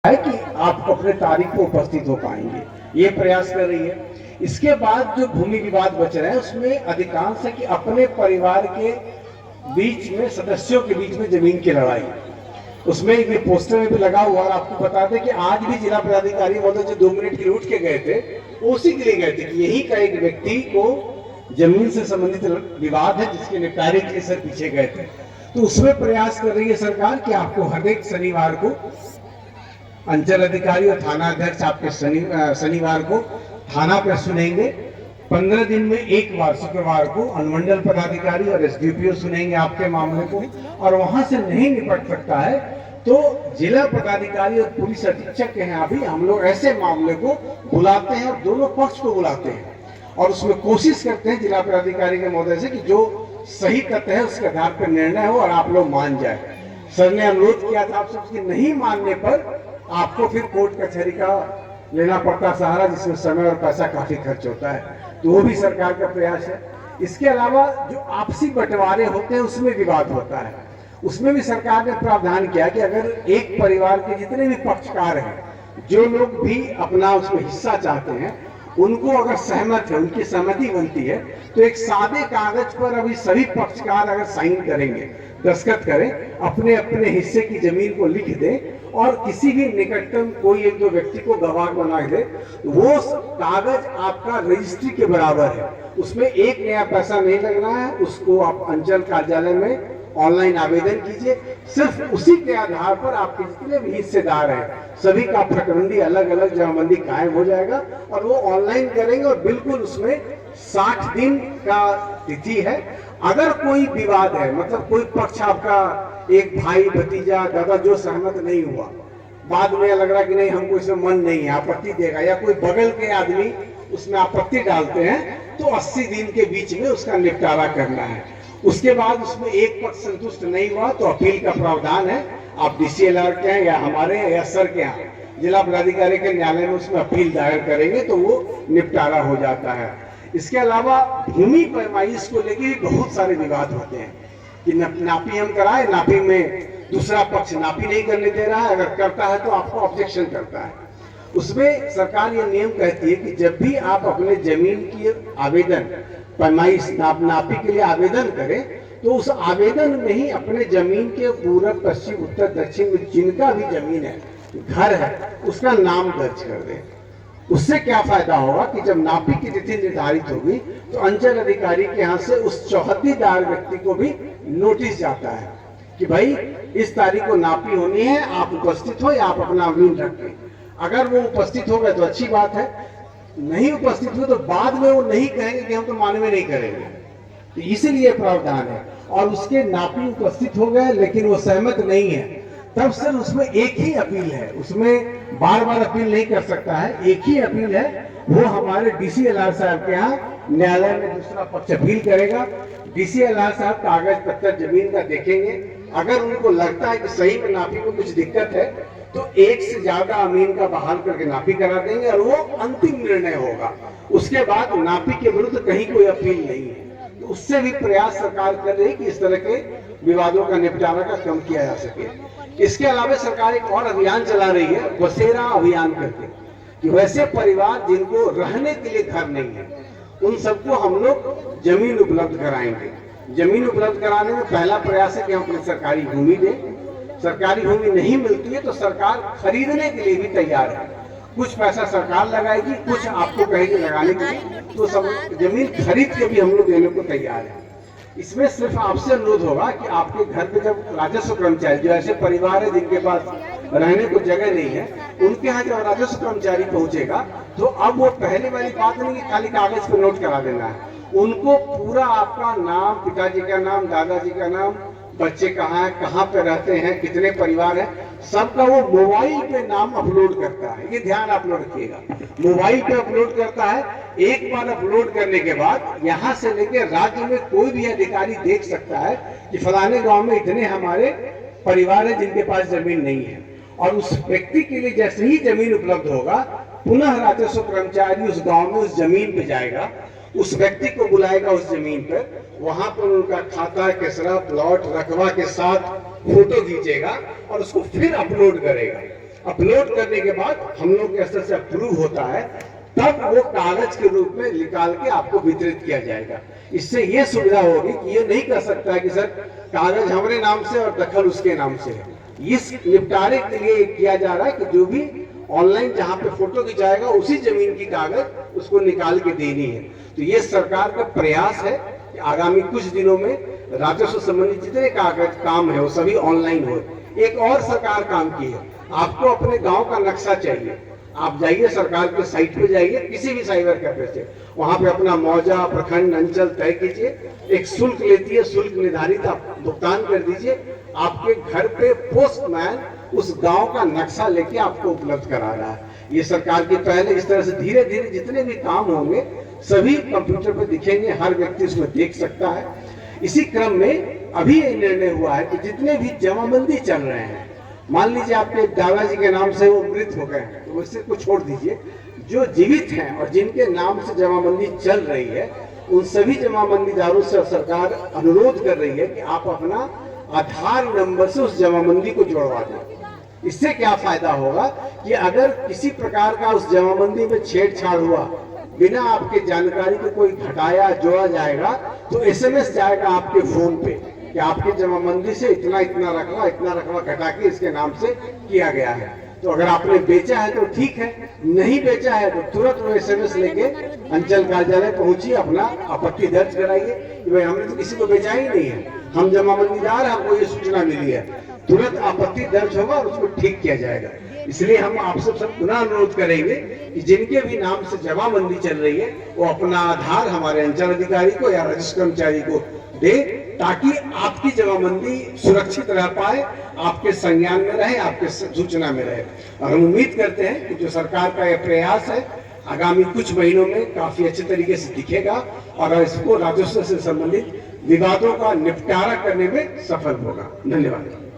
है कि आप अपने तारीख को उपस्थित हो पाएंगे, ये प्रयास कर रही है। इसके बाद जो भूमि विवाद बच रहा है उसमें अधिकांश है कि अपने परिवार के बीच में, सदस्यों के बीच में जमीन की लड़ाई। उसमें एक पोस्टर में भी लगा हुआ, और आपको बता दें कि आज भी जिला पदाधिकारी महोदय जो 2 मिनट के लिए उठ के गए थे, उसी के लिए गए थे कि यही का एक व्यक्ति को जमीन से संबंधित विवाद है जिसके निपटारे के लिए सर पीछे गए थे। तो उसमें प्रयास कर रही है सरकार कि आपको हर एक शनिवार को अंचल अधिकारी और थाना अध्यक्ष आपके शनिवार को थाना पर सुनेंगे। 15 दिन में एक बार शुक्रवार को अनुमंडल पदाधिकारी और एसडीपीओ सुनेंगे आपके मामले को, और वहां से नहीं निपट सकता है तो जिला पदाधिकारी और पुलिस अधीक्षक के यहाँ भी हम लोग ऐसे मामले को बुलाते हैं और दोनों पक्ष को बुलाते हैं, और उसमें कोशिश करते हैं जिला पदाधिकारी के महोदय से कि जो सही तथ्य है उसके आधार पर निर्णय हो और आप लोग मान जाए। सर ने अनुरोध किया था आपसे, उसके नहीं मानने पर आपको फिर कोर्ट कचहरी का लेना पड़ता सहारा, जिसमें समय और पैसा काफी खर्च होता है। तो वो भी सरकार का प्रयास है। इसके अलावा जो आपसी बंटवारे होते हैं उसमें विवाद होता है, उसमें भी सरकार ने प्रावधान किया कि अगर एक परिवार के जितने भी पक्षकार हैं, जो लोग भी अपना उसमें हिस्सा चाहते हैं, उनको अगर सहमत है, उनकी सहमति बनती है, तो एक सादे कागज पर अभी सभी पक्षकार अगर साइन करेंगे, दस्तखत करें, अपने अपने हिस्से की जमीन को लिख दें और किसी भी निकटतम कोई एक दो व्यक्ति को गवाह बना दे, वो कागज आपका रजिस्ट्री के बराबर है, उसमें एक नया पैसा नहीं लगना है। उसको आप अंचल कार्यालय में ऑनलाइन आवेदन कीजिए, सिर्फ उसी के आधार पर आपके जितने भी हिस्सेदार हैं सभी का प्रकरणी अलग अलग जमाबंदी कायम हो जाएगा, और वो ऑनलाइन करेंगे और बिल्कुल उसमें 60 दिन का तिथि है। अगर कोई विवाद है, मतलब कोई पक्ष आपका एक भाई भतीजा दादा जो सहमत नहीं हुआ, बाद में लग रहा कि नहीं हमको इसमें मन नहीं है, आपत्ति देगा, या कोई बगल के आदमी उसमें आपत्ति डालते हैं, तो 80 दिन के बीच में उसका निपटारा करना है। उसके बाद उसमें एक पक्ष संतुष्ट नहीं हुआ तो अपील का प्रावधान है। आप डीसीएलआर के हैं या हमारे या सर के यहाँ जिला पदाधिकारी के न्यायालय में उसमें अपील दायर करेंगे तो वो निपटारा हो जाता है। इसके अलावा भूमि पैमाइश को लेकर भी बहुत सारे विवाद होते हैं कि नापी हम कराए, नापी में दूसरा पक्ष नापी नहीं करने दे रहा है, अगर करता है तो आपको ऑब्जेक्शन करता है। उसमें सरकार ये नियम कहती है कि जब भी आप अपने जमीन की आवेदन पैमाइश नापी के लिए आवेदन करें, तो उस आवेदन में ही अपने जमीन के पूरब पश्चिम उत्तर दक्षिण में जिनका भी जमीन है, घर है, उसका नाम दर्ज कर दें। उससे क्या फायदा होगा कि जब नापी की तिथि निर्धारित होगी तो अंचल अधिकारी के यहाँ से उस चौहद्दीदार व्यक्ति को भी नोटिस जाता है कि भाई इस तारीख को नापी होनी है, आप उपस्थित हो या आप अपना अवलंबन रखें। अगर वो उपस्थित हो गए तो अच्छी बात है, नहीं उपस्थित हुए तो बाद में वो नहीं कहेंगे कि हम तो मानवे नहीं करेंगे, तो इसीलिए प्रावधान है। और उसके नापी उपस्थित हो गए लेकिन वो सहमत नहीं है, तब सिर्फ उसमें एक ही अपील है, उसमें बार बार अपील नहीं कर सकता है, एक ही अपील है, वो हमारे डीसीएलआर साहब के यहाँ न्यायालय में दूसरा पक्ष अपील करेगा। डीसीएलआर साहब कागज पत्तर जमीन का देखेंगे, अगर उनको लगता है कि सही में नापी में कुछ दिक्कत है तो एक से ज्यादा अमीन का बहाल करके नापी करा देंगे और वो अंतिम निर्णय होगा। उसके बाद नापी के विरुद्ध कहीं कोई अपील नहीं है। तो उससे भी प्रयास सरकार कर रही है कि इस तरह के विवादों का निपटारा का कम किया जा सके। इसके अलावा सरकार एक और अभियान चला रही है, बसेरा अभियान करके, कि वैसे परिवार जिनको रहने के लिए घर नहीं है उन सबको हम लोग जमीन उपलब्ध कराएंगे। जमीन उपलब्ध कराने में पहला प्रयास है कि हम अपनी सरकारी भूमि दें। सरकारी भूमि नहीं मिलती है तो सरकार खरीदने के लिए भी तैयार है, कुछ पैसा सरकार लगाएगी, कुछ आपको कहेगी लगाने के लिए, तो सब जमीन खरीद के भी हम लोग देने को तैयार है। इसमें सिर्फ आपसे अनुरोध होगा कि आपके घर पे जब राजस्व कर्मचारी, जो ऐसे परिवार है जिनके पास रहने को जगह नहीं है, उनके यहाँ जब राजस्व कर्मचारी पहुंचेगा तो अब वो पहले वाली बात नहीं कि खाली कागज पर नोट करा देना है, उनको पूरा आपका नाम, पिताजी का नाम, दादाजी का नाम, बच्चे कहाँ हैं, कहाँ पे रहते हैं, कितने परिवार हैं, सबका वो मोबाइल पे नाम अपलोड करता है। ये ध्यान आप लोग रखिएगा, मोबाइल पे अपलोड करता है। एक बार अपलोड करने के बाद यहाँ से लेकर राज्य में कोई भी अधिकारी देख सकता है कि फलाने गांव में इतने हमारे परिवार है जिनके पास जमीन नहीं है, और उस व्यक्ति के लिए जैसे ही जमीन उपलब्ध होगा, पुनः राजस्व कर्मचारी उस गाँव में उस जमीन पे जाएगा, उस व्यक्ति को बुलाएगा उस जमीन पर, वहां पर उनका खाता, केसरा, प्लॉट, रकबा के साथ फोटो खींचेगा और उसको फिर अपलोड करेगा। अपलोड करने के बाद हम लोग के स्तर से अप्रूव होता है, तब वो कागज के रूप में निकाल के आपको वितरित किया जाएगा। इससे ये सुविधा होगी कि ये नहीं कर सकता है कि सर कागज हमारे नाम से और दखल उसके नाम से है। इस निपटारे के लिए किया जा रहा है कि जो भी ऑनलाइन जहां पे फोटो खिंचाएगा उसी जमीन की कागज उसको निकाल के देनी है। तो ये सरकार का प्रयास है कि आगामी कुछ दिनों में राजस्व संबंधी जितने कागज काम है वो सभी ऑनलाइन हो। एक और सरकार काम की है, आपको अपने गांव का नक्शा चाहिए, आप जाइए सरकार के साइट पे जाइए, किसी भी साइबर कैफे से, वहां पे अपना मौजा, प्रखंड, अंचल तय कीजिए, एक शुल्क लेती है, शुल्क निर्धारित आप भुगतान कर दीजिए, आपके घर पे पोस्टमैन उस गांव का नक्शा लेके आपको उपलब्ध करा रहा है। ये सरकार की पहल है। इस तरह से धीरे धीरे जितने भी काम होंगे सभी कंप्यूटर पे दिखेंगे, हर व्यक्ति उसमें देख सकता है। इसी क्रम में अभी ये निर्णय हुआ है कि जितने भी जमाबंदी चल रहे हैं, मान लीजिए आपके दादाजी के नाम से वो मृत हो गए हैं, तो उससे को छोड़ दीजिए, जो जीवित हैं और जिनके नाम से जमाबंदी चल रही है, उन सभी जमाबंदीदारों से सरकार अनुरोध कर रही है कि आप अपना आधार नंबर से उस जमाबंदी को जोड़वा दें। इससे क्या फायदा होगा कि अगर किसी प्रकार का उस जमाबंदी में छेड़छाड़ हुआ, बिना आपके जानकारी को कोई घटाया जोड़ा जाएगा, तो एसएमएस जाएगा आपके फोन पे कि आपकी जमाबंदी से इतना रकबा घटा के इसके नाम से किया गया है। तो अगर आपने बेचा है तो ठीक है, नहीं बेचा है तो तुरंत वो एसएमएस लेके अंचल कार्यालय पहुंचिए, अपना आपत्ति दर्ज कराइए कि भाई हमने तो किसी को बेचा ही नहीं है, हम जमाबंदीदार, हमको ये सूचना मिली है। तुरंत आपत्ति दर्ज होगा और उसको ठीक किया जाएगा। इसलिए हम आपसे सब पुनः अनुरोध करेंगे कि जिनके भी नाम से जमाबंदी चल रही है वो अपना आधार हमारे अंचल अधिकारी को या रजिस्टर कर्मचारी को दे, ताकि आपकी जमाबंदी सुरक्षित रह पाए, आपके संज्ञान में रहे, आपके सूचना में रहे। और हम उम्मीद करते हैं कि जो सरकार का यह प्रयास है आगामी कुछ महीनों में काफी अच्छे तरीके से दिखेगा और इसको राजस्व से संबंधित विवादों का निपटारा करने में सफल होगा। धन्यवाद।